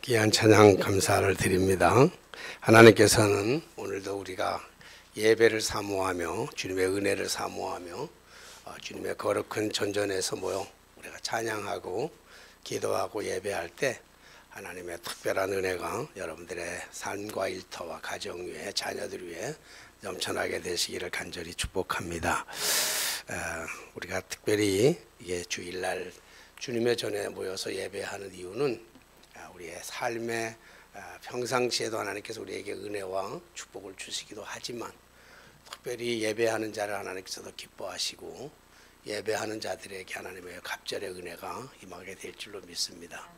귀한 찬양 감사를 드립니다. 하나님께서는 오늘도 우리가 예배를 사모하며 주님의 은혜를 사모하며 주님의 거룩한 전전에서 모여 우리가 찬양하고 기도하고 예배할 때 하나님의 특별한 은혜가 여러분들의 삶과 일터와 가정 위에 자녀들 위에 넘쳐나게 되시기를 간절히 축복합니다. 우리가 특별히 이게 주일날 주님의 전에 모여서 예배하는 이유는 우리의 삶의 평상시에도 하나님께서 우리에게 은혜와 축복을 주시기도 하지만 특별히 예배하는 자를 하나님께서도 기뻐하시고 예배하는 자들에게 하나님의 갑절의 은혜가 임하게 될 줄로 믿습니다.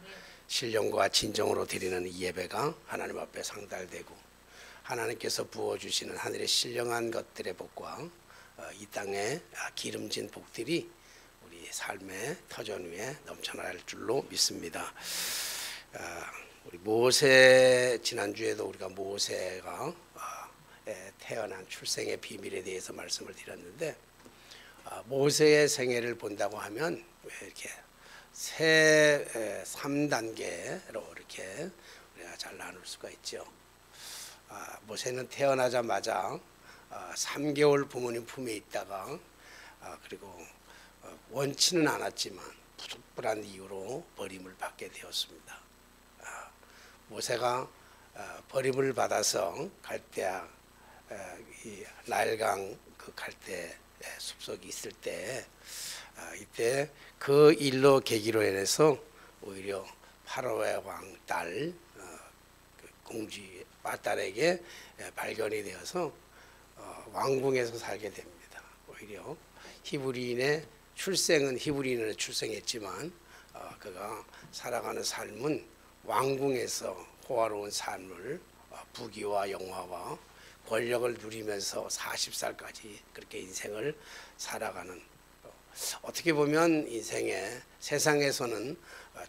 신령과 진정으로 드리는 이 예배가 하나님 앞에 상달되고 하나님께서 부어주시는 하늘의 신령한 것들의 복과 이 땅의 기름진 복들이 우리 삶의 터전 위에 넘쳐날 줄로 믿습니다. 우리 모세, 지난주에도 우리가 모세가 태어난 출생의 비밀에 대해서 말씀을 드렸는데 모세의 생애를 본다고 하면 이렇게 3단계로 이렇게 우리가 잘 나눌 수가 있죠. 모세는 태어나자마자 3개월 부모님 품에 있다가 그리고 원치는 않았지만 부득불한 이유로 버림을 받게 되었습니다. 모세가 버림을 받아서 갈대아 나일강 그 갈대 숲속에 있을 때 이때 그 일로 계기로 인해서 오히려 파로의 왕 딸 공주 마딸에게 발견이 되어서 왕궁에서 살게 됩니다. 오히려 히브리인의 출생은 히브리인으로 출생했지만 그가 살아가는 삶은 왕궁에서 호화로운 삶을 부귀와 영화와 권력을 누리면서 40살까지 그렇게 인생을 살아가는, 어떻게 보면 인생의 세상에서는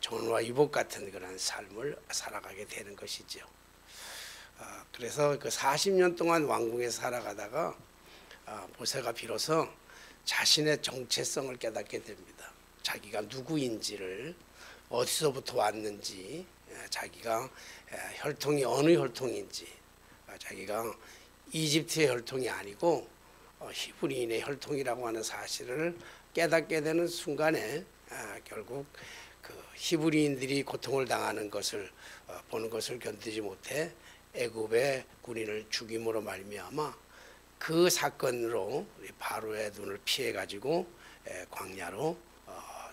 전화 유복 같은 그런 삶을 살아가게 되는 것이죠. 그래서 그 40년 동안 왕궁에서 살아가다가 모세가 비로소 자신의 정체성을 깨닫게 됩니다. 자기가 누구인지를, 어디서부터 왔는지, 자기가 혈통이 어느 혈통인지, 자기가 이집트의 혈통이 아니고 히브리인의 혈통이라고 하는 사실을 깨닫게 되는 순간에 결국 그 히브리인들이 고통을 당하는 것을 보는 것을 견디지 못해 애굽의 군인을 죽임으로 말미암아 그 사건으로 바로의 눈을 피해 가지고 광야로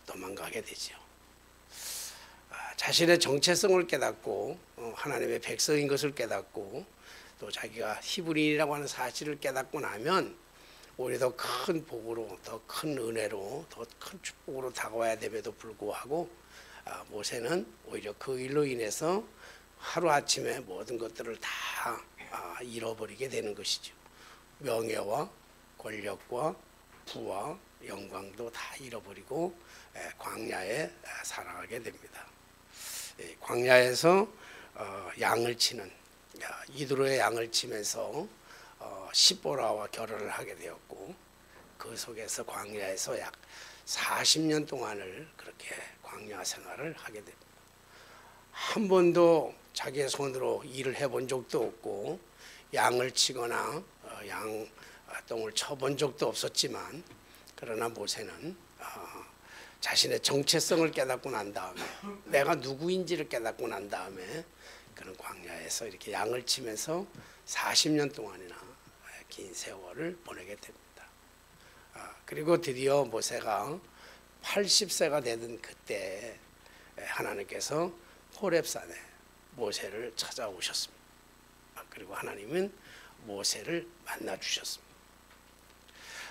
도망가게 되죠. 자신의 정체성을 깨닫고 하나님의 백성인 것을 깨닫고 또 자기가 히브리인이라고 하는 사실을 깨닫고 나면 오히려 더 큰 복으로, 더 큰 은혜로, 더 큰 축복으로 다가와야 됨에도 불구하고 모세는 오히려 그 일로 인해서 하루아침에 모든 것들을 다 잃어버리게 되는 것이죠. 명예와 권력과 부와 영광도 다 잃어버리고 광야에 살아가게 됩니다. 광야에서 양을 치는, 이드로의 양을 치면서 시보라와 결혼을 하게 되었고 그 속에서 광야에서 약 40년 동안을 그렇게 광야 생활을 하게 됩니다. 한 번도 자기의 손으로 일을 해본 적도 없고 양을 치거나 양똥을 쳐본 적도 없었지만 그러나 모세는 자신의 정체성을 깨닫고 난 다음에, 내가 누구인지를 깨닫고 난 다음에 그런 광야에서 이렇게 양을 치면서 40년 동안이나 긴 세월을 보내게 됩니다. 그리고 드디어 모세가 80세가 되던 그때 하나님께서 호렙산에 모세를 찾아오셨습니다. 그리고 하나님은 모세를 만나 주셨습니다.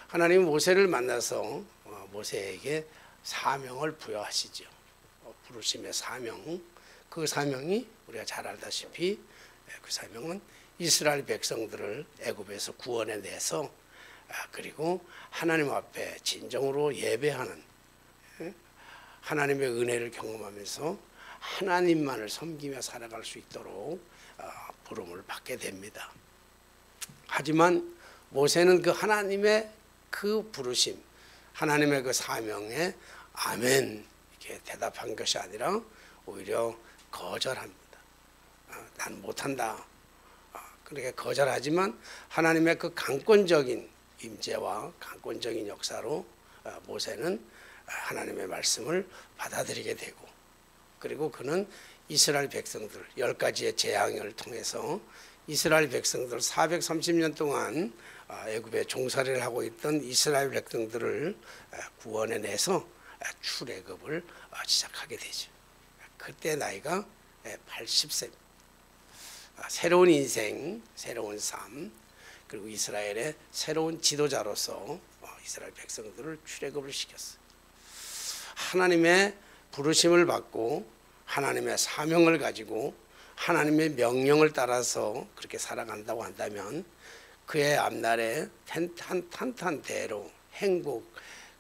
하나님은 모세를 만나서 모세에게 사명을 부여하시죠. 부르심의 사명, 그 사명이 우리가 잘 알다시피 그 사명은 이스라엘 백성들을 애굽에서 구원해내서 그리고 하나님 앞에 진정으로 예배하는, 하나님의 은혜를 경험하면서 하나님만을 섬기며 살아갈 수 있도록 부름을 받게 됩니다. 하지만 모세는 그 하나님의 그 부르심, 하나님의 그 사명에 아멘 이렇게 대답한 것이 아니라 오히려 거절합니다. 난 못한다. 그렇게 거절하지만 하나님의 그 강권적인 임재와 강권적인 역사로 모세는 하나님의 말씀을 받아들이게 되고, 그리고 그는 이스라엘 백성들 10가지의 재앙을 통해서 이스라엘 백성들 430년 동안 애굽에 종살이를 하고 있던 이스라엘 백성들을 구원해내서 출애굽을 시작하게 되죠. 그때 나이가 80세입니다. 새로운 인생, 새로운 삶, 그리고 이스라엘의 새로운 지도자로서 이스라엘 백성들을 출애굽을 시켰어요. 하나님의 부르심을 받고 하나님의 사명을 가지고 하나님의 명령을 따라서 그렇게 살아간다고 한다면 그의 앞날에 탄탄대로 행복,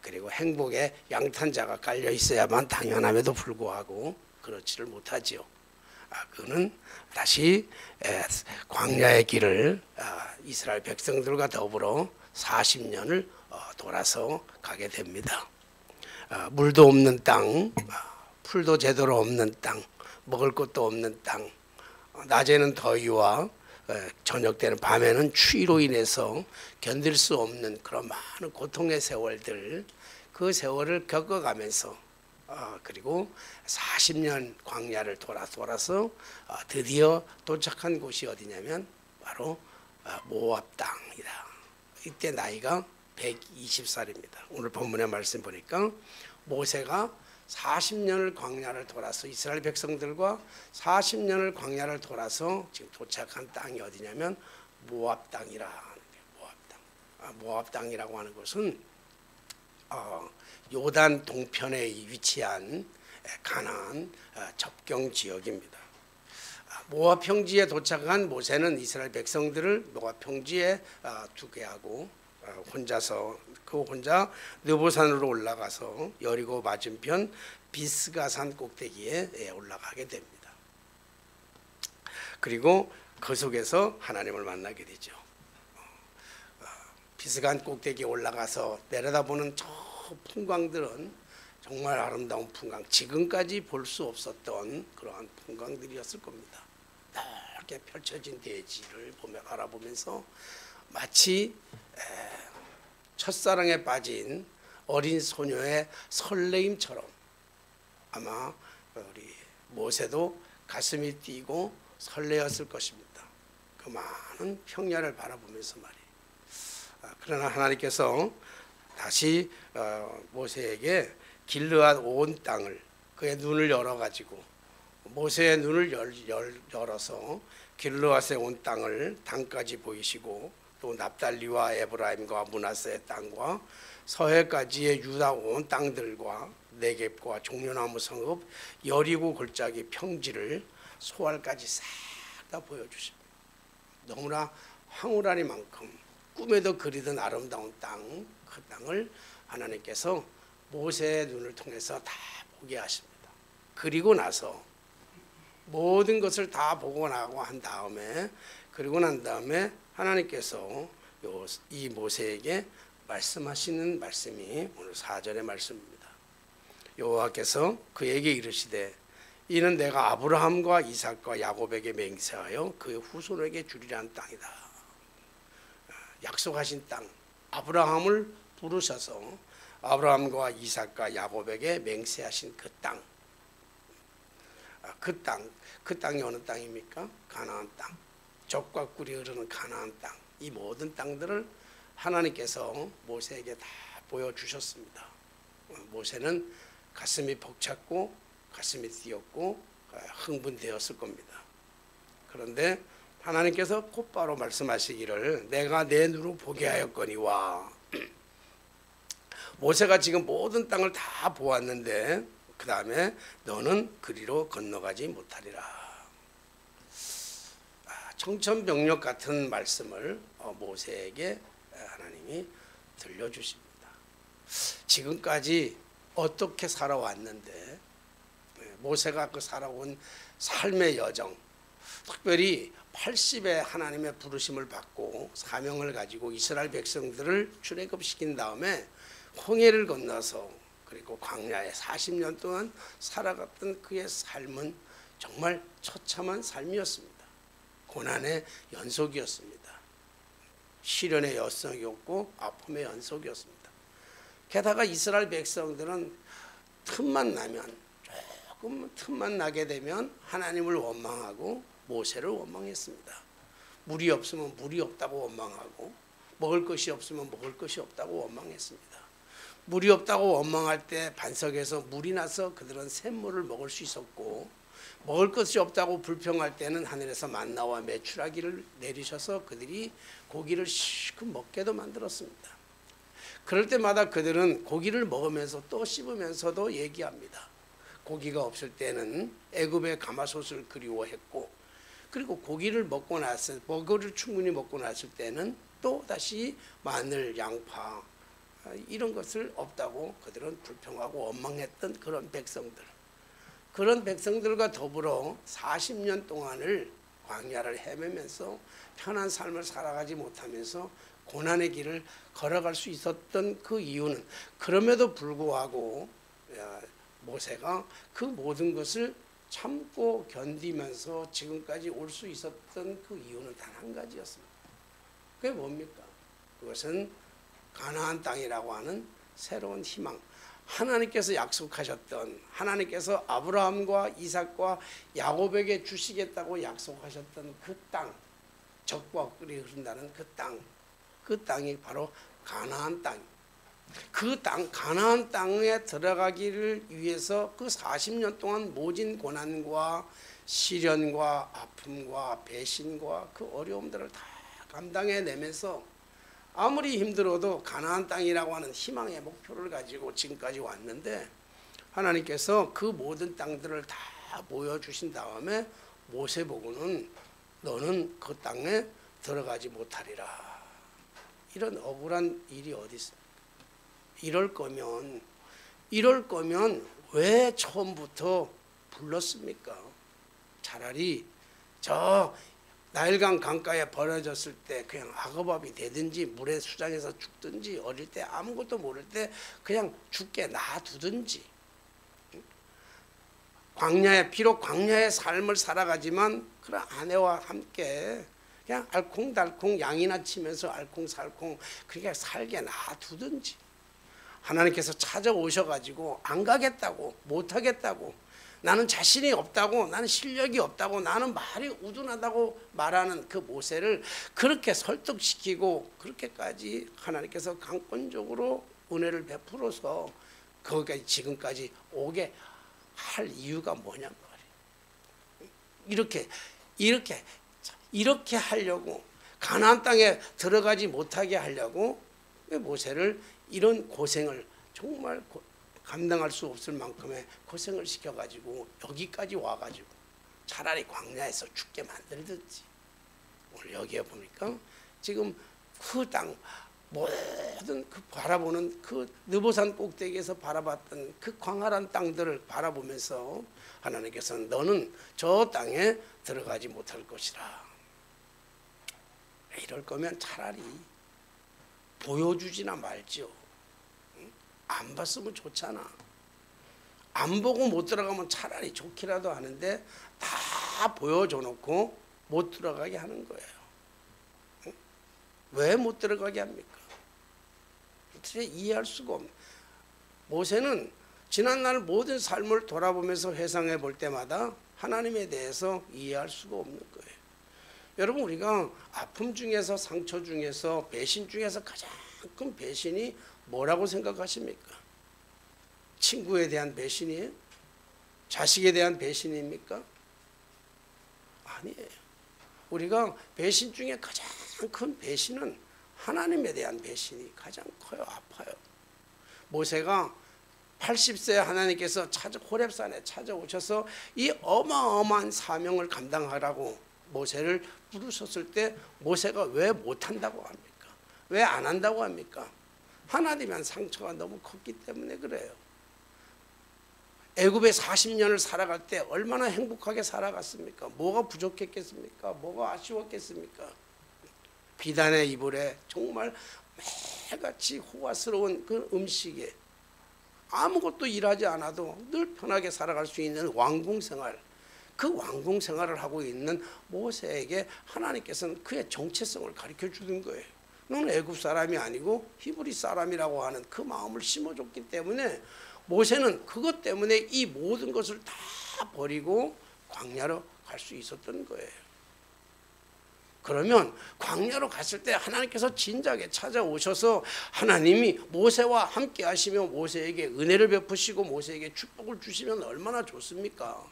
그리고 행복의 양탄자가 깔려 있어야만 당연함에도 불구하고 그렇지를 못하지요. 그는 다시 광야의 길을 이스라엘 백성들과 더불어 40년을 돌아서 가게 됩니다. 물도 없는 땅, 풀도 제대로 없는 땅, 먹을 것도 없는 땅, 낮에는 더위와 저녁 때는 밤에는 추위로 인해서 견딜 수 없는 그런 많은 고통의 세월들, 그 세월을 겪어가면서 그리고 40년 광야를 돌아서 드디어 도착한 곳이 어디냐면 바로 모압 땅이다. 이때 나이가 120살입니다. 오늘 본문의 말씀 보니까 모세가 40년을 광야를 돌아서 이스라엘 백성들과 40년을 광야를 돌아서 지금 도착한 땅이 어디냐면 모압 땅이라 하는 거예요. 모압 땅. 모압 땅이라고 하는 것은 요단 동편에 위치한 가나안 접경 지역입니다. 모압 평지에 도착한 모세는 이스라엘 백성들을 모압 평지에 두게 하고 혼자 느보산으로 올라가서 여리고 맞은편 비스가산 꼭대기에 올라가게 됩니다. 그리고 그 속에서 하나님을 만나게 되죠. 비스간 꼭대기에 올라가서 내려다보는 저 풍광들은 정말 아름다운 풍광, 지금까지 볼 수 없었던 그러한 풍광들이었을 겁니다. 넓게 펼쳐진 대지를 바라보면서 마치 첫사랑에 빠진 어린 소녀의 설레임처럼 아마 우리 모세도 가슴이 뛰고 설레었을 것입니다. 그 많은 평야를 바라보면서 말이에요. 그러나 하나님께서 다시 모세에게 길르앗 온 땅을, 그의 눈을 열어가지고 모세의 눈을 열어서 길르앗의 온 땅을 땅까지 보이시고, 또 납달리와 에브라임과 므낫세의 땅과 서해까지의 유다 온 땅들과 네겝과 종려나무 성읍 여리고 골짜기 평지를 소알까지 싹 다 보여주십니다. 너무나 황홀하니만큼 꿈에도 그리던 아름다운 땅, 그 땅을 하나님께서 모세의 눈을 통해서 다 보게 하십니다. 그리고 나서 모든 것을 다 보고 나고 한 다음에, 그리고 난 다음에 하나님께서 이 모세에게 말씀하시는 말씀이 오늘 4절의 말씀입니다. 여호와께서 그에게 이르시되 이는 내가 아브라함과 이삭과 야곱에게 맹세하여 그의 후손에게 주리라는 땅이다. 약속하신 땅, 아브라함을 부르셔서 아브라함과 이삭과 야곱에게 맹세하신 그 땅, 그 땅이 어느 땅입니까? 가나안 땅, 젖과 꿀이 흐르는 가나안 땅. 이 모든 땅들을 하나님께서 모세에게 다 보여주셨습니다. 모세는 가슴이 벅찼고 가슴이 뛰었고 흥분되었을 겁니다. 그런데 하나님께서 곧바로 말씀하시기를 내가 내 눈으로 보게 하였거니와, 모세가 지금 모든 땅을 다 보았는데 그 다음에 너는 그리로 건너가지 못하리라. 청천벽력 같은 말씀을 모세에게 하나님이 들려주십니다. 지금까지 어떻게 살아왔는데, 모세가 그 살아온 삶의 여정, 특별히 80의 하나님의 부르심을 받고 사명을 가지고 이스라엘 백성들을 출애굽시킨 다음에 홍해를 건너서 그리고 광야에 40년 동안 살아갔던 그의 삶은 정말 처참한 삶이었습니다. 고난의 연속이었습니다. 시련의 연속이었고 아픔의 연속이었습니다. 게다가 이스라엘 백성들은 틈만 나면, 조금 틈만 나게 되면 하나님을 원망하고 모세를 원망했습니다. 물이 없으면 물이 없다고 원망하고, 먹을 것이 없으면 먹을 것이 없다고 원망했습니다. 물이 없다고 원망할 때 반석에서 물이 나서 그들은 샘물을 먹을 수 있었고, 먹을 것이 없다고 불평할 때는 하늘에서 만나와 메추라기를 내리셔서 그들이 고기를 실컷 먹게도 만들었습니다. 그럴 때마다 그들은 고기를 먹으면서 또 씹으면서도 얘기합니다. 고기가 없을 때는 애굽의 가마솥을 그리워했고, 그리고 고기를 먹고 먹어를 충분히 먹고 났을 때는 또 다시 마늘, 양파 이런 것을 없다고 그들은 불평하고 원망했던 그런 백성들. 그런 백성들과 더불어 40년 동안을 광야를 헤매면서 편한 삶을 살아가지 못하면서 고난의 길을 걸어갈 수 있었던 그 이유는, 그럼에도 불구하고 모세가 그 모든 것을 참고 견디면서 지금까지 올 수 있었던 그 이유는 단 한 가지였습니다. 그게 뭡니까? 그것은 가나안 땅이라고 하는 새로운 희망, 하나님께서 약속하셨던, 하나님께서 아브라함과 이삭과 야곱에게 주시겠다고 약속하셨던 그 땅, 젖과 꿀이 흐른다는 그 땅, 그 땅이 바로 가나안 땅. 그 땅, 가나안 땅에 들어가기를 위해서 그 40년 동안 모진 고난과 시련과 아픔과 배신과 그 어려움들을 다 감당해내면서 아무리 힘들어도 가나안 땅이라고 하는 희망의 목표를 가지고 지금까지 왔는데, 하나님께서 그 모든 땅들을 다 보여주신 다음에 모세 보고는 너는 그 땅에 들어가지 못하리라. 이런 억울한 일이 어디 있습니까? 이럴 거면 왜 처음부터 불렀습니까? 차라리 저 나일강 강가에 버려졌을 때 그냥 악어밥이 되든지 물에 수장해서 죽든지, 어릴 때 아무것도 모를 때 그냥 죽게 놔두든지, 비록 광야의 삶을 살아가지만 그런 아내와 함께 그냥 알콩달콩 양이나 치면서 알콩살콩 그렇게 살게 놔두든지, 하나님께서 찾아오셔가지고 안 가겠다고, 못하겠다고, 나는 자신이 없다고, 나는 실력이 없다고, 나는 말이 우둔하다고 말하는 그 모세를 그렇게 설득시키고, 그렇게까지 하나님께서 강권적으로 은혜를 베풀어서 거기까지 지금까지 오게 할 이유가 뭐냔 말이에요. 이렇게 하려고, 가나안 땅에 들어가지 못하게 하려고 모세를 이런 고생을 정말 감당할 수 없을 만큼의 고생을 시켜가지고 여기까지 와가지고 차라리 광야에서 죽게 만들든지. 오늘 여기에 보니까 지금 그 땅, 모든 그 바라보는 그 느보산 꼭대기에서 바라봤던 그 광활한 땅들을 바라보면서 하나님께서는 너는 저 땅에 들어가지 못할 것이라. 이럴 거면 차라리 보여주지나 말지요. 안 봤으면 좋잖아. 안 보고 못 들어가면 차라리 좋기라도 하는데 다 보여줘 놓고 못 들어가게 하는 거예요. 왜 못 들어가게 합니까? 도대체 이해할 수가 없네. 모세는 지난날 모든 삶을 돌아보면서 회상해 볼 때마다 하나님에 대해서 이해할 수가 없는 거예요. 여러분, 우리가 아픔 중에서, 상처 중에서, 배신 중에서 가장 큰 배신이 뭐라고 생각하십니까? 친구에 대한 배신이에요? 자식에 대한 배신입니까? 아니에요. 우리가 배신 중에 가장 큰 배신은 하나님에 대한 배신이 가장 커요. 아파요. 모세가 80세 하나님께서 호렙산에 찾아오셔서 이 어마어마한 사명을 감당하라고 모세를 부르셨을 때 모세가 왜 못한다고 합니까? 왜 안 한다고 합니까? 하나님의 상처가 너무 컸기 때문에 그래요. 애굽에 40년을 살아갈 때 얼마나 행복하게 살아갔습니까? 뭐가 부족했겠습니까? 뭐가 아쉬웠겠습니까? 비단의 이불에 정말 매일같이 호화스러운 그 음식에 아무것도 일하지 않아도 늘 편하게 살아갈 수 있는 왕궁 생활, 그 왕궁 생활을 하고 있는 모세에게 하나님께서는 그의 정체성을 가르쳐 주는 거예요. 너는 애굽 사람이 아니고 히브리 사람이라고 하는 그 마음을 심어줬기 때문에 모세는 그것 때문에 이 모든 것을 다 버리고 광야로 갈 수 있었던 거예요. 그러면 광야로 갔을 때 하나님께서 진작에 찾아오셔서 하나님이 모세와 함께 하시며 모세에게 은혜를 베푸시고 모세에게 축복을 주시면 얼마나 좋습니까?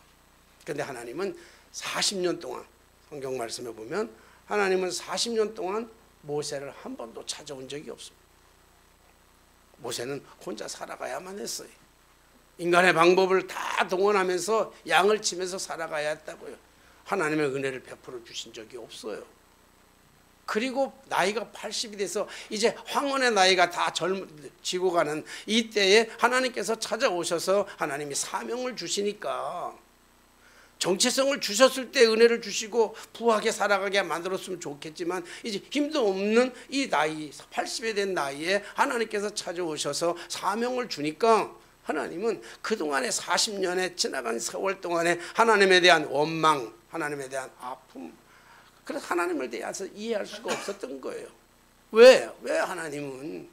그런데 하나님은 40년 동안, 성경 말씀에 보면 하나님은 40년 동안 모세를 한 번도 찾아온 적이 없습니다. 모세는 혼자 살아가야만 했어요. 인간의 방법을 다 동원하면서 양을 치면서 살아가야 했다고요. 하나님의 은혜를 베풀어 주신 적이 없어요. 그리고 나이가 80이 돼서 이제 황혼의 나이가 다 지고 가는 이때에 하나님께서 찾아오셔서 하나님이 사명을 주시니까 정체성을 주셨을 때 은혜를 주시고 부하게 살아가게 만들었으면 좋겠지만 이제 힘도 없는 이 나이 80에 된 나이에 하나님께서 찾아오셔서 사명을 주니까 하나님은 그동안의 40년의 지나간 세월 동안에 하나님에 대한 원망, 하나님에 대한 아픔, 그래서 하나님을 대해서 이해할 수가 없었던 거예요. 왜 하나님은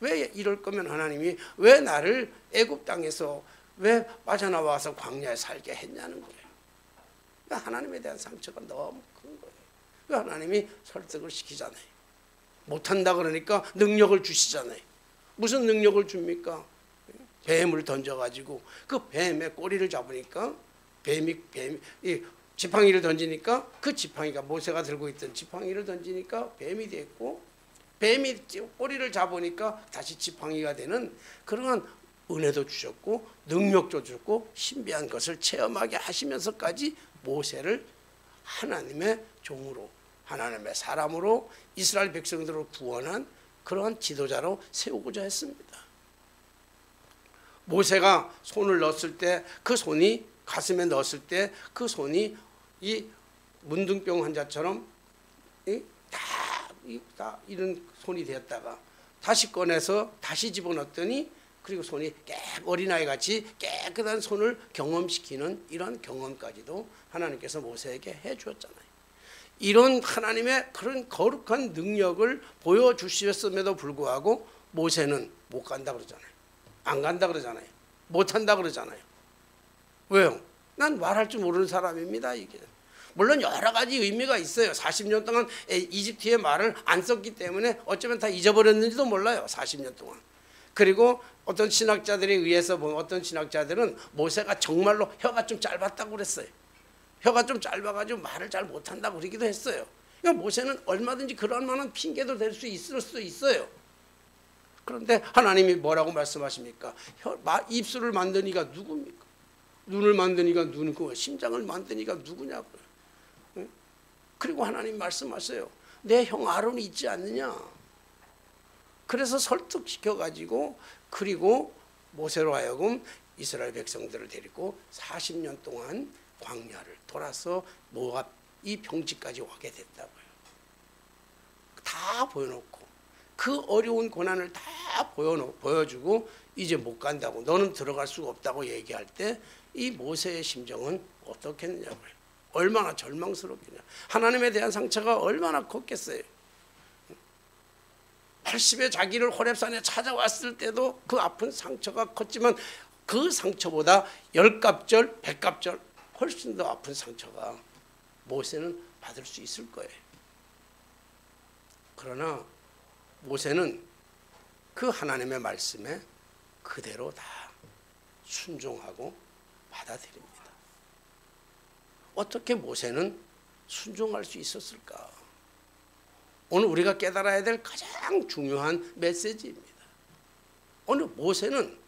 왜 이럴 거면 하나님이 왜 나를 애굽 땅에서 왜 빠져나와서 광야에 살게 했냐는 거예요. 왜 하나님에 대한 상처가 너무 큰 거예요. 왜 하나님이 설득을 시키잖아요. 못한다 그러니까 능력을 주시잖아요. 무슨 능력을 줍니까? 뱀을 던져가지고 그 뱀의 꼬리를 잡으니까 뱀이 지팡이를 던지니까 그 지팡이가 모세가 들고 있던 지팡이를 던지니까 뱀이 됐고 뱀이 꼬리를 잡으니까 다시 지팡이가 되는 그러한 은혜도 주셨고 능력도 주셨고 신비한 것을 체험하게 하시면서까지 모세를 하나님의 종으로 하나님의 사람으로 이스라엘 백성들을 구원한 그러한 지도자로 세우고자 했습니다. 모세가 손을 넣었을 때 그 손이 가슴에 넣었을 때 그 손이 이 문둥병 환자처럼 다 이런 손이 되었다가 다시 꺼내서 다시 집어넣었더니 그리고 손이 어린아이 같이 깨끗한 손을 경험시키는 이런 경험까지도 하나님께서 모세에게 해주었잖아요. 이런 하나님의 그런 거룩한 능력을 보여주셨음에도 불구하고 모세는 못 간다 그러잖아요. 안 간다 그러잖아요. 못 한다 그러잖아요. 왜요? 난 말할 줄 모르는 사람입니다. 이게 물론 여러 가지 의미가 있어요. 40년 동안 이집트의 말을 안 썼기 때문에 어쩌면 다 잊어버렸는지도 몰라요. 40년 동안. 그리고 어떤 신학자들에 의해서 보면 어떤 신학자들은 모세가 정말로 혀가 좀 짧았다고 그랬어요. 혀가 좀 짧아가지고 말을 잘 못한다고 그러기도 했어요. 그러니까 모세는 얼마든지 그런 만한 핑계도 될 수 있을 수 있어요. 그런데 하나님이 뭐라고 말씀하십니까? 입술을 만든 이가 누굽니까? 눈을 만든 이가 누구고 심장을 만든 이가 누구냐고요. 그리고 하나님 말씀하세요. 내 형 아론이 있지 않느냐. 그래서 설득시켜가지고 그리고 모세로 하여금 이스라엘 백성들을 데리고 40년 동안 광야를 돌아서 모압 이 평지까지 오게 됐다고요. 다 보여놓고 그 어려운 고난을 다 보여주고 이제 못 간다고 너는 들어갈 수가 없다고 얘기할 때 이 모세의 심정은 어떻겠느냐고요. 얼마나 절망스럽겠냐. 하나님에 대한 상처가 얼마나 컸겠어요. 80에 자기를 호렙산에 찾아왔을 때도 그 아픈 상처가 컸지만 그 상처보다 10갑절, 100갑절 훨씬 더 아픈 상처가 모세는 받을 수 있을 거예요. 그러나 모세는 그 하나님의 말씀에 그대로 다 순종하고 받아들입니다. 어떻게 모세는 순종할 수 있었을까? 오늘 우리가 깨달아야 될 가장 중요한 메시지입니다. 오늘 모세는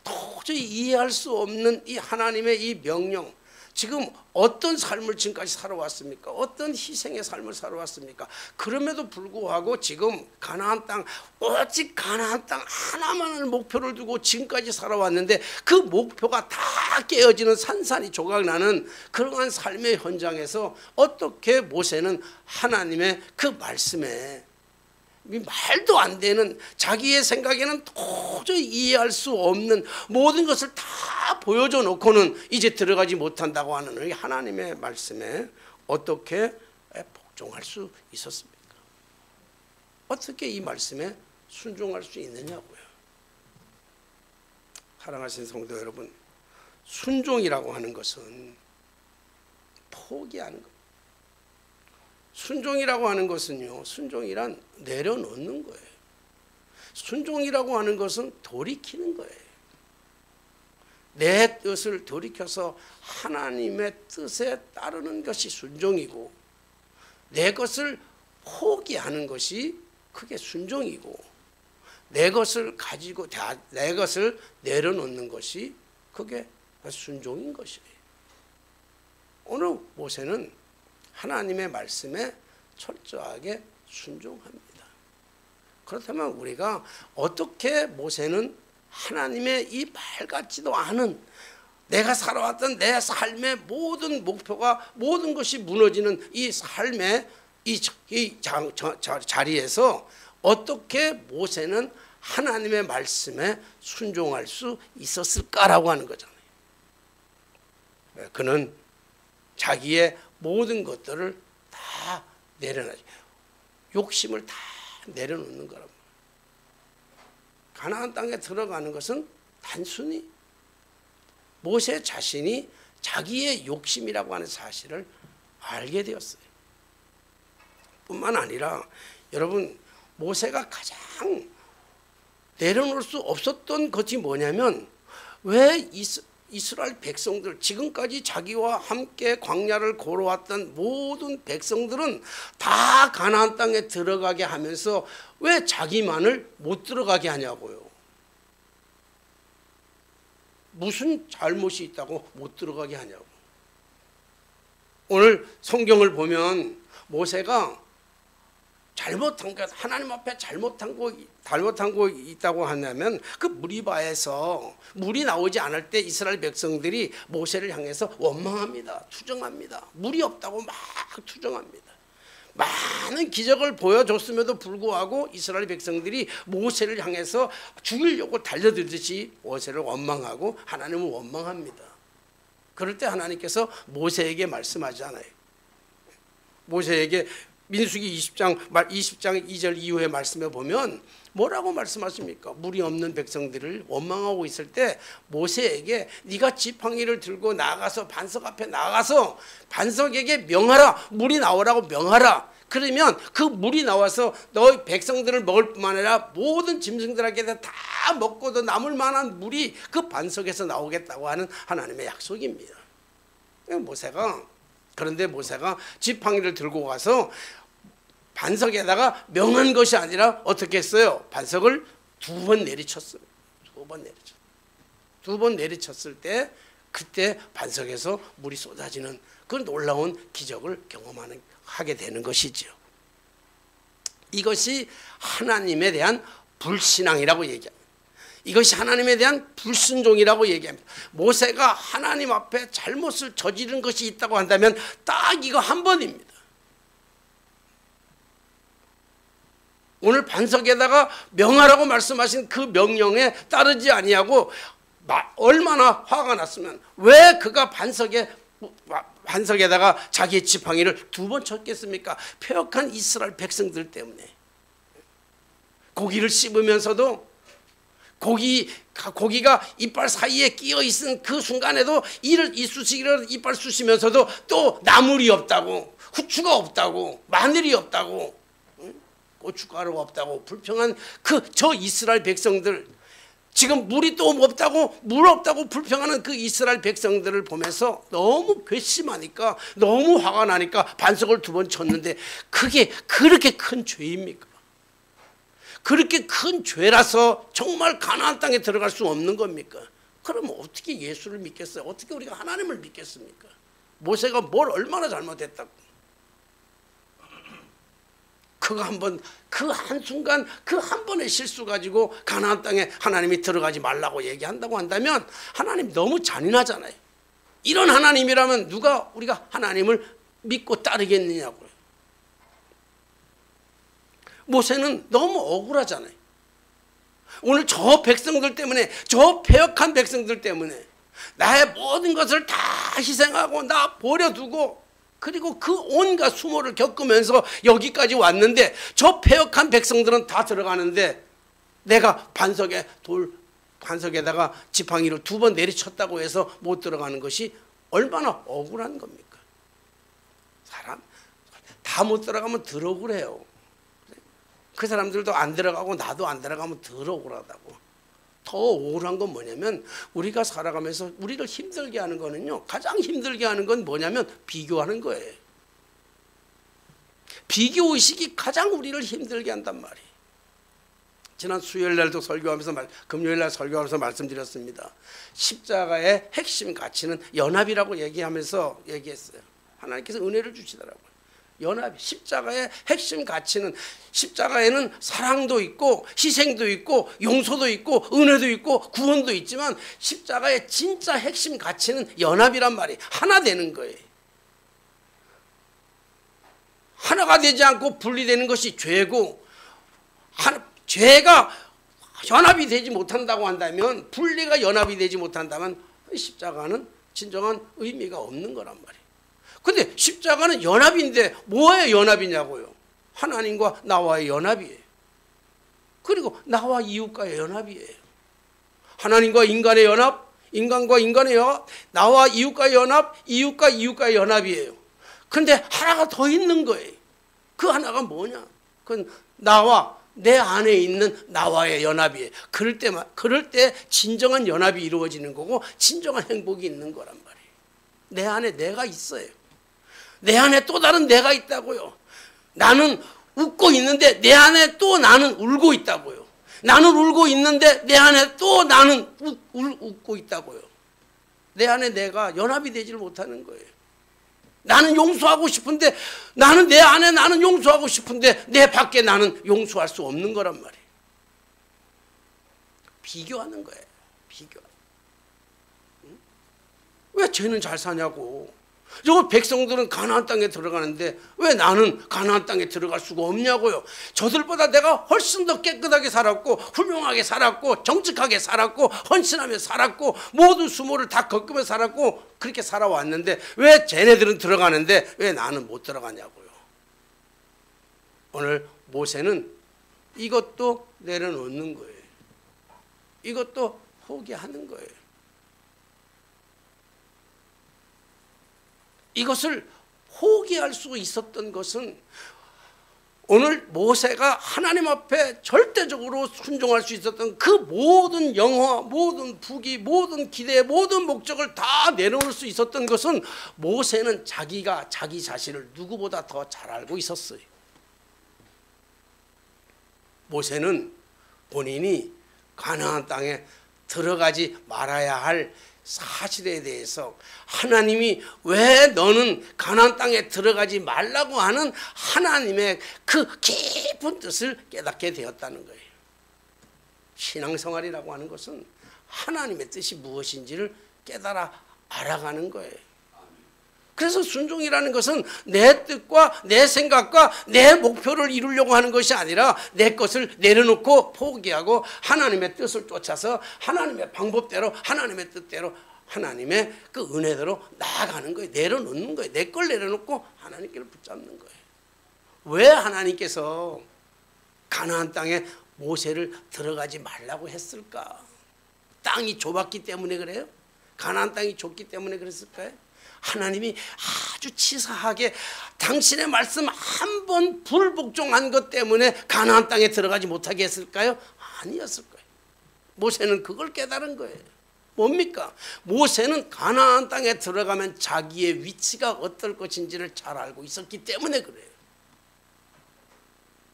도저히 이해할 수 없는 이 하나님의 이 명령, 지금 어떤 삶을 지금까지 살아왔습니까? 어떤 희생의 삶을 살아왔습니까? 그럼에도 불구하고 지금 가나안 땅, 오직 가나안 땅 하나만을 목표를 두고 지금까지 살아왔는데 그 목표가 다 깨어지는 산산이 조각나는 그러한 삶의 현장에서 어떻게 모세는 하나님의 그 말씀에 말도 안 되는, 자기의 생각에는 도저히 이해할 수 없는 모든 것을 다 보여줘 놓고는 이제 들어가지 못한다고 하는 이 하나님의 말씀에 어떻게 복종할 수 있었습니까? 어떻게 이 말씀에 순종할 수 있느냐고요. 사랑하신 성도 여러분, 순종이라고 하는 것은 포기하는 겁니다. 순종이라고 하는 것은요, 순종이란 내려놓는 거예요. 순종이라고 하는 것은 돌이키는 거예요. 내 뜻을 돌이켜서 하나님의 뜻에 따르는 것이 순종이고, 내 것을 포기하는 것이 그게 순종이고, 내 것을 가지고 내 것을 내려놓는 것이 그게 순종인 것이에요. 오늘 모세는 하나님의 말씀에 철저하게 순종합니다. 그렇다면 우리가 어떻게 모세는 하나님의 이 말 같지도 않은, 내가 살아왔던 내 삶의 모든 목표가, 모든 것이 무너지는 이 삶의 이 자리에서 어떻게 모세는 하나님의 말씀에 순종할 수 있었을까라고 하는 거잖아요. 그는 자기의 모든 것들을 다 내려놔요. 욕심을 다 내려놓는 거랍니다. 가나안 땅에 들어가는 것은 단순히 모세 자신이 자기의 욕심이라고 하는 사실을 알게 되었어요. 뿐만 아니라 여러분, 모세가 가장 내려놓을 수 없었던 것이 뭐냐면, 왜 이스라엘 백성들, 지금까지 자기와 함께 광야를 걸어왔던 모든 백성들은 다 가나안 땅에 들어가게 하면서 왜 자기만을 못 들어가게 하냐고요. 무슨 잘못이 있다고 못 들어가게 하냐고. 오늘 성경을 보면 모세가 잘못한 것, 하나님 앞에 잘못한 거 있다고 한다면, 그 무리바에서 물이 나오지 않을 때 이스라엘 백성들이 모세를 향해서 원망합니다. 투정합니다. 물이 없다고 막 투정합니다. 많은 기적을 보여줬음에도 불구하고 이스라엘 백성들이 모세를 향해서 죽이려고 달려들듯이 모세를 원망하고 하나님을 원망합니다. 그럴 때 하나님께서 모세에게 말씀하잖아요. 모세에게 민수기 20장 2절 이후의 말씀에 보면 뭐라고 말씀하십니까? 물이 없는 백성들을 원망하고 있을 때 모세에게 네가 지팡이를 들고 나가서 반석 앞에 나가서 반석에게 명하라. 물이 나오라고 명하라. 그러면 그 물이 나와서 너희 백성들을 먹을 뿐만 아니라 모든 짐승들에게 다 먹고도 남을 만한 물이 그 반석에서 나오겠다고 하는 하나님의 약속입니다. 그런데 모세가 지팡이를 들고 가서 반석에다가 명한 것이 아니라 어떻게 했어요? 반석을 두 번 내리쳤어요. 두 번 내리쳤을 때 그때 반석에서 물이 쏟아지는 그 놀라운 기적을 하게 되는 것이죠. 이것이 하나님에 대한 불신앙이라고 얘기합니다. 이것이 하나님에 대한 불순종이라고 얘기합니다. 모세가 하나님 앞에 잘못을 저지른 것이 있다고 한다면 딱 이거 한 번입니다. 오늘 반석에다가 명하라고 말씀하신 그 명령에 따르지 아니하고 얼마나 화가 났으면 왜 그가 반석에다가 자기의 지팡이를 두 번 쳤겠습니까? 패역한 이스라엘 백성들 때문에. 고기를 씹으면서도 고기가 이빨 사이에 끼어 있은 그 순간에도 이빨 쑤시면서도 또 나물이 없다고, 후추가 없다고, 마늘이 없다고, 고춧가루가 없다고 불평한 저 이스라엘 백성들, 지금 물이 또 없다고 불평하는 그 이스라엘 백성들을 보면서 너무 괘씸하니까, 너무 화가 나니까 반석을 두 번 쳤는데 그게 그렇게 큰 죄입니까? 그렇게 큰 죄라서 정말 가나안 땅에 들어갈 수 없는 겁니까? 그러면 어떻게 예수를 믿겠어요? 어떻게 우리가 하나님을 믿겠습니까? 모세가 뭘 얼마나 잘못했다고? 그 한순간 그 한 번의 실수 가지고 가나안 땅에 하나님이 들어가지 말라고 얘기한다고 한다면 하나님 너무 잔인하잖아요. 이런 하나님이라면 누가 우리가 하나님을 믿고 따르겠느냐고요. 모세는 너무 억울하잖아요. 오늘 저 백성들 때문에, 저 패역한 백성들 때문에 나의 모든 것을 다 희생하고 나 버려두고 그리고 그 온갖 수모를 겪으면서 여기까지 왔는데 저 패역한 백성들은 다 들어가는데 내가 반석에다가 지팡이를 2번 내리쳤다고 해서 못 들어가는 것이 얼마나 억울한 겁니까? 사람 다 못 들어가면 덜 억울해요. 그 사람들도 안 들어가고 나도 안 들어가면 덜 억울하다고. 더 억울한 건 뭐냐면 우리가 살아가면서 우리를 힘들게 하는 거는요, 가장 힘들게 하는 건 뭐냐면 비교하는 거예요. 비교의식이 가장 우리를 힘들게 한단 말이에요. 지난 수요일날도 설교하면서 금요일날 설교하면서 말씀드렸습니다. 십자가의 핵심 가치는 연합이라고 얘기하면서 얘기했어요. 하나님께서 은혜를 주시더라고요. 연합, 십자가의 핵심 가치는, 십자가에는 사랑도 있고 희생도 있고 용서도 있고 은혜도 있고 구원도 있지만 십자가의 진짜 핵심 가치는 연합이란 말이에요. 하나 되는 거예요. 하나가 되지 않고 분리되는 것이 죄고, 죄가 연합이 되지 못한다고 한다면, 분리가 연합이 되지 못한다면 십자가는 진정한 의미가 없는 거란 말이에요. 근데 십자가는 연합인데 뭐의 연합이냐고요? 하나님과 나와의 연합이에요. 그리고 나와 이웃과의 연합이에요. 하나님과 인간의 연합, 인간과 인간의 연합, 나와 이웃과의 연합, 이웃과 이웃과의 연합이에요. 근데 하나가 더 있는 거예요. 그 하나가 뭐냐? 그건 나와 내 안에 있는 나와의 연합이에요. 그럴 때 진정한 연합이 이루어지는 거고 진정한 행복이 있는 거란 말이에요. 내 안에 내가 있어요. 내 안에 또 다른 내가 있다고요. 나는 웃고 있는데 내 안에 또 나는 울고 있다고요. 나는 울고 있는데 내 안에 또 나는 웃고 있다고요. 내 안에 내가 연합이 되지를 못하는 거예요. 나는 용서하고 싶은데, 나는 내 안에 나는 용서하고 싶은데 내 밖에 나는 용서할 수 없는 거란 말이에요. 비교하는 거예요. 비교. 응? 왜 쟤는 잘 사냐고. 저 백성들은 가나안 땅에 들어가는데 왜 나는 가나안 땅에 들어갈 수가 없냐고요. 저들보다 내가 훨씬 더 깨끗하게 살았고 훌륭하게 살았고 정직하게 살았고 헌신하며 살았고 모든 수모를 다 겪으며 살았고 그렇게 살아왔는데 왜 쟤네들은 들어가는데 왜 나는 못 들어가냐고요. 오늘 모세는 이것도 내려놓는 거예요. 이것도 포기하는 거예요. 이것을 포기할 수 있었던 것은 오늘 모세가 하나님 앞에 절대적으로 순종할 수 있었던 그 모든 영화, 모든 부귀, 모든 기대, 모든 목적을 다 내려놓을 수 있었던 것은 모세는 자기가 자기 자신을 누구보다 더 잘 알고 있었어요. 모세는 본인이 가나안 땅에 들어가지 말아야 할 사실에 대해서 하나님이 왜 너는 가나안 땅에 들어가지 말라고 하는 하나님의 그 깊은 뜻을 깨닫게 되었다는 거예요. 신앙생활이라고 하는 것은 하나님의 뜻이 무엇인지를 깨달아 알아가는 거예요. 그래서 순종이라는 것은 내 뜻과 내 생각과 내 목표를 이루려고 하는 것이 아니라 내 것을 내려놓고 포기하고 하나님의 뜻을 쫓아서 하나님의 방법대로 하나님의 뜻대로 하나님의 그 은혜대로 나아가는 거예요. 내려놓는 거예요. 내 걸 내려놓고 하나님께를 붙잡는 거예요. 왜 하나님께서 가나안 땅에 모세를 들어가지 말라고 했을까? 땅이 좁았기 때문에 그래요? 가나안 땅이 좁기 때문에 그랬을까요? 하나님이 아주 치사하게 당신의 말씀 한 번 불복종한 것 때문에 가나안 땅에 들어가지 못하게 했을까요? 아니었을 거예요. 모세는 그걸 깨달은 거예요. 뭡니까? 모세는 가나안 땅에 들어가면 자기의 위치가 어떨 것인지를 잘 알고 있었기 때문에 그래요.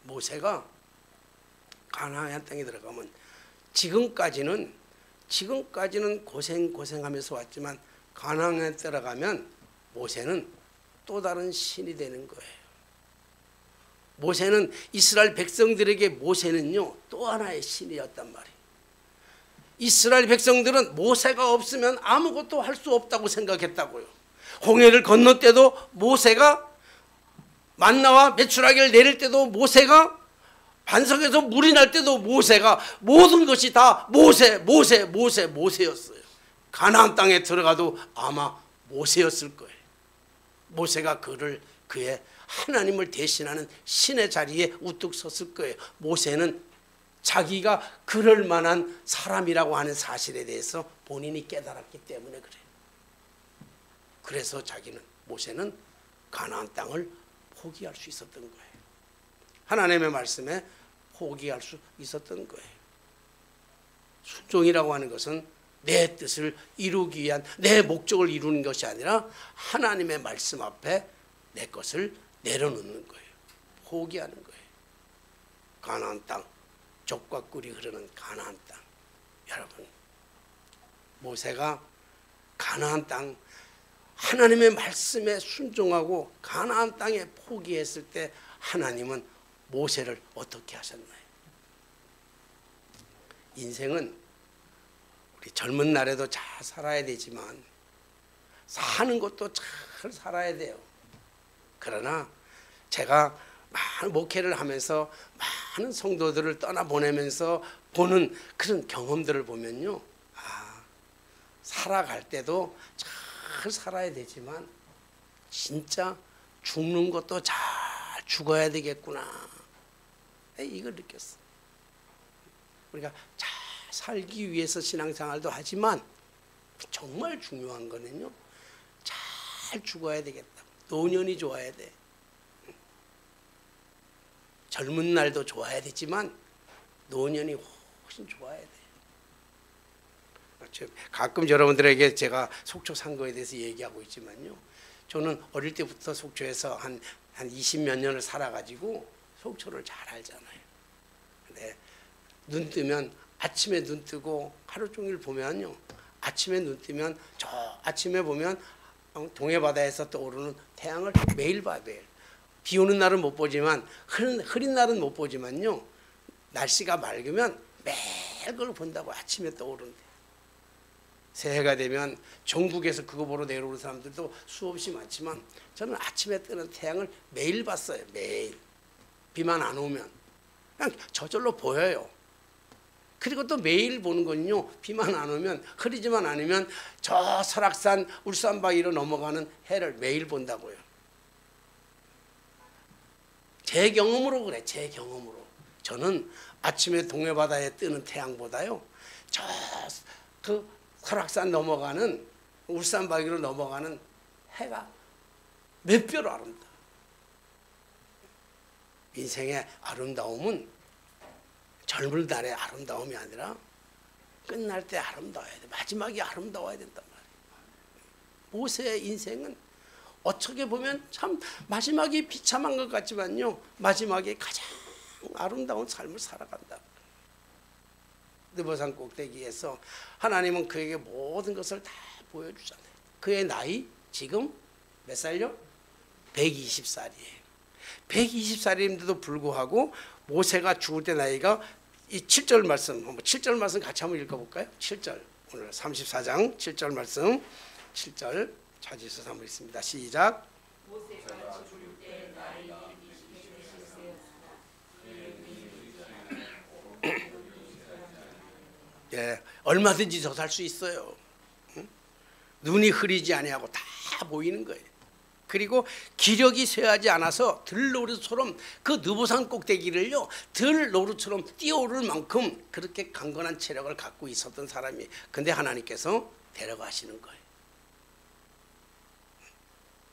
모세가 가나안 땅에 들어가면 지금까지는 고생하면서 왔지만 가나안에 들어가면 모세는 또 다른 신이 되는 거예요. 모세는 이스라엘 백성들에게 모세는요 또 하나의 신이었단 말이에요. 이스라엘 백성들은 모세가 없으면 아무것도 할 수 없다고 생각했다고요. 홍해를 건널 때도 모세가, 만나와 메추라기를 내릴 때도 모세가, 반석에서 물이 날 때도 모세가 모든 것이 다 모세였어요. 가나안 땅에 들어가도 아마 모세였을 거예요. 모세가 그의 하나님을 대신하는 신의 자리에 우뚝 섰을 거예요. 모세는 자기가 그럴 만한 사람이라고 하는 사실에 대해서 본인이 깨달았기 때문에 그래요. 그래서 모세는 가나안 땅을 포기할 수 있었던 거예요. 하나님의 말씀에 포기할 수 있었던 거예요. 순종이라고 하는 것은 내 뜻을 이루기 위한, 내 목적을 이루는 것이 아니라 하나님의 말씀 앞에 내 것을 내려놓는 거예요. 포기하는 거예요. 가나안 땅, 젖과 꿀이 흐르는 가나안 땅. 여러분, 모세가 가나안 땅, 하나님의 말씀에 순종하고 가나안 땅에 포기했을 때 하나님은 모세를 어떻게 하셨나요? 인생은 우리 젊은 날에도 잘 살아야 되지만 사는 것도 잘 살아야 돼요. 그러나 제가 많은 목회를 하면서 많은 성도들을 떠나보내면서 보는 그런 경험들을 보면요, 살아갈 때도 잘 살아야 되지만 진짜 죽는 것도 잘 죽어야 되겠구나, 이걸 느꼈어. 우리가 잘 살기 위해서 신앙생활도 하지만 정말 중요한 거는요, 잘 죽어야 되겠다. 노년이 좋아야 돼. 젊은 날도 좋아야 되지만 노년이 훨씬 좋아야 돼. 가끔 여러분들에게 제가 속초 상고에 대해서 얘기하고 있지만요, 저는 어릴 때부터 속초에서 한 20몇 년을 살아가지고 속초를 잘 알잖아요. 근데 눈 뜨면, 아침에 눈 뜨고 하루 종일 보면요, 아침에 눈 뜨면 저 아침에 보면 동해바다에서 떠오르는 태양을 매일 봐요. 매일. 비 오는 날은 못 보지만, 흐린 날은 못 보지만요, 날씨가 맑으면 매일 그걸 본다고. 아침에 떠오르는데 새해가 되면 전국에서 그거 보러 내려오는 사람들도 수없이 많지만 저는 아침에 뜨는 태양을 매일 봤어요. 매일. 비만 안 오면 그냥 저절로 보여요. 그리고 또 매일 보는 건요, 비만 안 오면, 흐리지만 않으면 저 설악산 울산바위로 넘어가는 해를 매일 본다고요. 제 경험으로 그래. 제 경험으로. 저는 아침에 동해바다에 뜨는 태양보다요, 저 그 설악산 넘어가는 울산바위로 넘어가는 해가 몇 배로 아름다워. 인생의 아름다움은 젊을 날의 아름다움이 아니라 끝날 때 아름다워야 돼. 마지막이 아름다워야 된단 말이에요. 모세의 인생은 어떻게 보면 참 마지막이 비참한 것 같지만요, 마지막에 가장 아름다운 삶을 살아간다. 느보산 꼭대기에서 하나님은 그에게 모든 것을 다 보여주잖아요. 그의 나이 지금 몇 살요? 120살이에요. 120살인데도 불구하고 모세가 죽을 때 나이가, 이 7절 말씀, 7절 말씀 같이 한번 읽어볼까요? 7절, 오늘 34장 7절 말씀, 7절 찾으셔서 한번 읽습니다. 시작. 모세가 죽을 때 나이 120세였으나. 예, 얼마든지 더 살 수 있어요. 응? 눈이 흐리지 아니하고 다 보이는 거예요. 그리고 기력이 쇠하지 않아서 들노루처럼 그 느보산 꼭대기를요, 들노루처럼 뛰어오를 만큼 그렇게 강건한 체력을 갖고 있었던 사람이. 근데 하나님께서 데려가시는 거예요.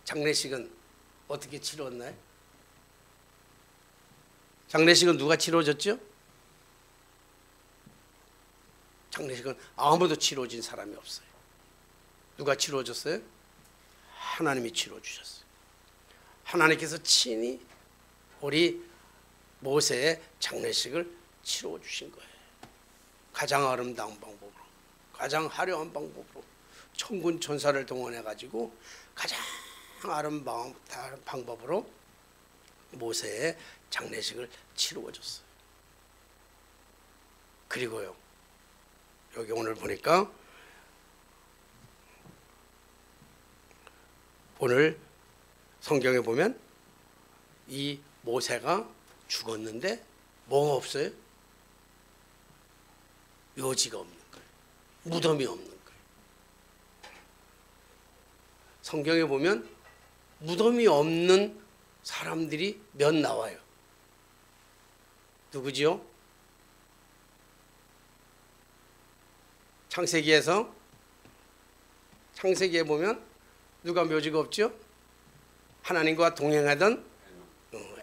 장례식은 어떻게 치렀나요? 장례식은 누가 치러줬죠? 장례식은 아무도 치러진 사람이 없어요. 누가 치러줬어요? 하나님이 치러주셨어요. 하나님께서 친히 우리 모세의 장례식을 치러주신 거예요. 가장 아름다운 방법으로, 가장 화려한 방법으로 천군 천사를 동원해가지고 가장 아름다운 방법으로 모세의 장례식을 치루어줬어요. 그리고요, 여기 오늘 보니까 오늘 성경에 보면 이 모세가 죽었는데 뭐가 없어요? 묘지가 없는 거예요. 무덤이 없는 거예요. 성경에 보면 무덤이 없는 사람들이 몇 나와요. 누구지요? 창세기에 보면 누가 묘지가 없죠? 하나님과 동행하던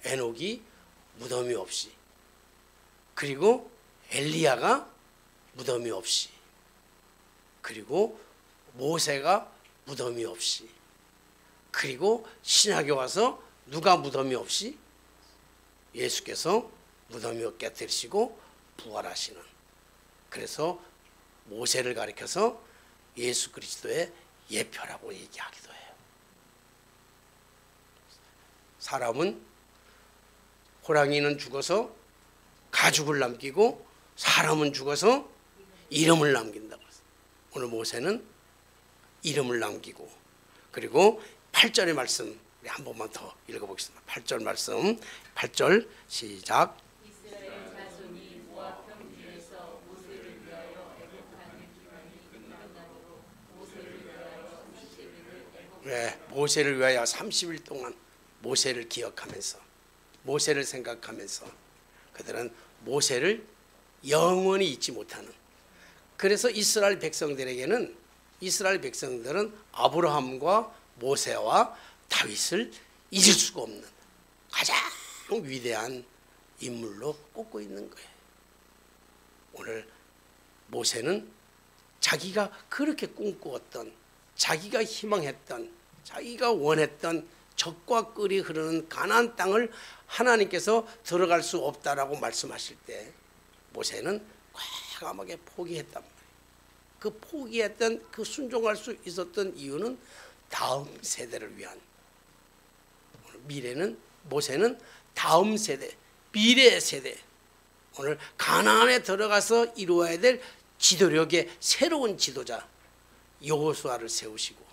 에녹이 무덤이 없이, 그리고 엘리야가 무덤이 없이, 그리고 모세가 무덤이 없이, 그리고 신약에 와서 누가 무덤이 없이? 예수께서 무덤이 없게 되시고 부활하시는. 그래서 모세를 가리켜서 예수 그리스도의 예표라고 얘기하기도 해요. 사람은, 호랑이는 죽어서 가죽을 남기고 사람은 죽어서 이름을 남긴다고 했어요. 오늘 모세는 이름을 남기고, 그리고 8절의 말씀 우리 한 번만 더 읽어보겠습니다. 8절 말씀, 8절 시작. 이스라엘 자손이 모압 평지에서 모세를 위하여 애곡하는 기간이 끝나도록 모세를 위하여 30일을 애곡. 네, 모세를 위하여 30일 동안 모세를 기억하면서, 모세를 생각하면서 그들은 모세를 영원히 잊지 못하는. 그래서 이스라엘 백성들은 아브라함과 모세와 다윗을 잊을 수가 없는 가장 위대한 인물로 꼽고 있는 거예요. 오늘 모세는 자기가 그렇게 꿈꾸었던, 자기가 희망했던, 자기가 원했던 적과 꿀이 흐르는 가나안 땅을 하나님께서 들어갈 수 없다라고 말씀하실 때 모세는 과감하게 포기했단 말이에요. 그 포기했던, 그 순종할 수 있었던 이유는 다음 세대를 위한, 미래는, 모세는 다음 세대, 미래 세대, 오늘 가나안에 들어가서 이루어야 될 지도력의 새로운 지도자 여호수아를 세우시고,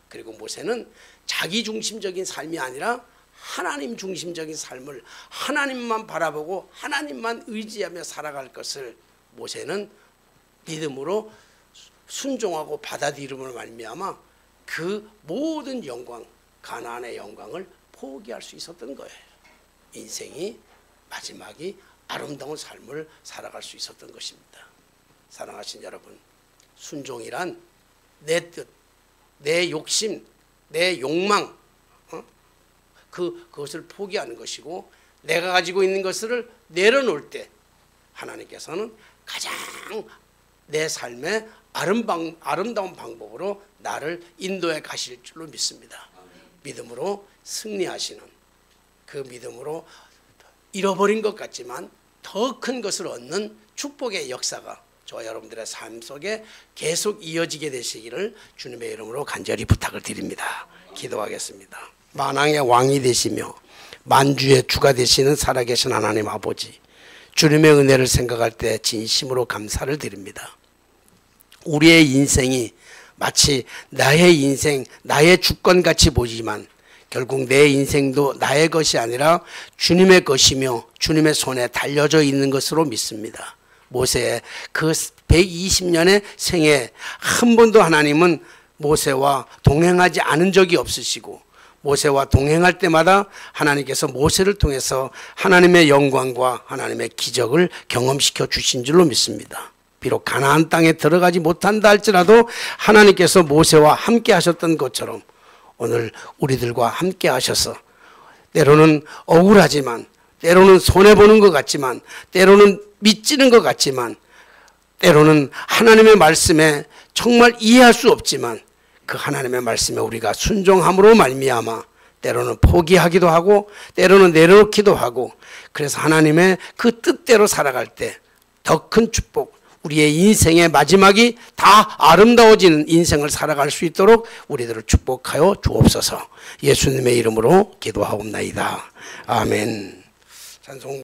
그리고 모세는 자기 중심적인 삶이 아니라 하나님 중심적인 삶을, 하나님만 바라보고 하나님만 의지하며 살아갈 것을 모세는 믿음으로 순종하고 받아들임으로 말미암아 그 모든 영광, 가나안의 영광을 포기할 수 있었던 거예요. 인생이 마지막이 아름다운 삶을 살아갈 수 있었던 것입니다. 사랑하신 여러분, 순종이란 내 뜻, 내 욕심, 내 욕망, 그것을 포기하는 것이고, 내가 가지고 있는 것을 내려놓을 때 하나님께서는 가장 내 삶의 아름다운 방법으로 나를 인도해 가실 줄로 믿습니다. 믿음으로 승리하시는, 그 믿음으로 잃어버린 것 같지만 더 큰 것을 얻는 축복의 역사가 저와 여러분들의 삶 속에 계속 이어지게 되시기를 주님의 이름으로 간절히 부탁을 드립니다. 기도하겠습니다. 만왕의 왕이 되시며 만주의 주가 되시는 살아계신 하나님 아버지, 주님의 은혜를 생각할 때 진심으로 감사를 드립니다. 우리의 인생이 마치 나의 인생, 나의 주권같이 보이지만 결국 내 인생도 나의 것이 아니라 주님의 것이며 주님의 손에 달려져 있는 것으로 믿습니다. 모세의 그 120년의 생애 한 번도 하나님은 모세와 동행하지 않은 적이 없으시고, 모세와 동행할 때마다 하나님께서 모세를 통해서 하나님의 영광과 하나님의 기적을 경험시켜 주신 줄로 믿습니다. 비록 가나안 땅에 들어가지 못한다 할지라도 하나님께서 모세와 함께 하셨던 것처럼 오늘 우리들과 함께 하셔서, 때로는 억울하지만, 때로는 손해보는 것 같지만, 때로는 미치는 것 같지만, 때로는 하나님의 말씀에 정말 이해할 수 없지만 그 하나님의 말씀에 우리가 순종함으로 말미암아 때로는 포기하기도 하고 때로는 내려놓기도 하고, 그래서 하나님의 그 뜻대로 살아갈 때 더 큰 축복, 우리의 인생의 마지막이 다 아름다워지는 인생을 살아갈 수 있도록 우리들을 축복하여 주옵소서. 예수님의 이름으로 기도하옵나이다. 아멘. 찬송.